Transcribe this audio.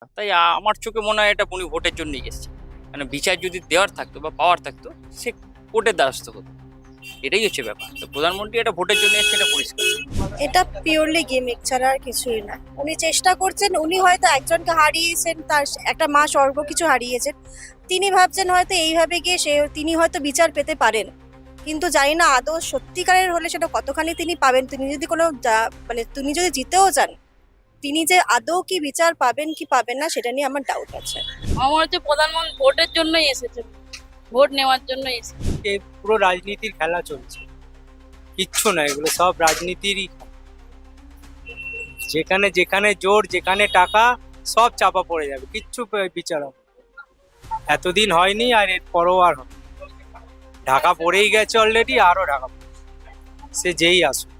তাই আমার চোখে মনে হয় এটা উনি ভোটের জন্যই এসেছে। মানে বিচার যদি দেওয়ার থাকতো বা পাওয়ার থাকতো, সে কোর্টের দ্বারস্থ হতো। এটাই হচ্ছে ব্যাপার। তো প্রধানমন্ত্রী এটা ভোটের জন্য এসেছে, এটা পরিষ্কার। এটা পিওরলি গেমিক ছাড়া আর কিছুই না। উনি চেষ্টা করছেন, উনি হয়তো একজনকে হারিয়েছেন, তার একটা মা স্বর্গ কিছু হারিয়েছেন। তিনি ভাবছেন হয়তো এইভাবে গিয়ে তিনি হয়তো বিচার পেতে পারেন, কিন্তু জানি না আদৌ সত্যিকারের হলে সেটা কতখানি তিনি পাবেন। তিনি যদি মানে তিনি যদি জিতেও যান, তিনি যে আদৌ কি বিচার পাবেন কি পাবেন না সেটা নিয়ে আমার ডাউট আছে। আমার হচ্ছে প্রধানমন্ত্রী ভোটের জন্যই এসেছে, ভোট নেওয়ার জন্যই এসেছে। এই পুরো রাজনীতির খেলা চলছে, কিচ্ছু না, এগুলো সব রাজনীতিরই খেলা। যেখানে যেখানে জোর, যেখানে টাকা, সব চাপা পড়ে যাবে, কিচ্ছু বিচার হবে না। এতদিন হয়নি, আর এর পরও আর হবে না। ঢাকা পড়েই গেছে অলরেডি, আরো ঢাকা পড়বে। সে যেই আসুক।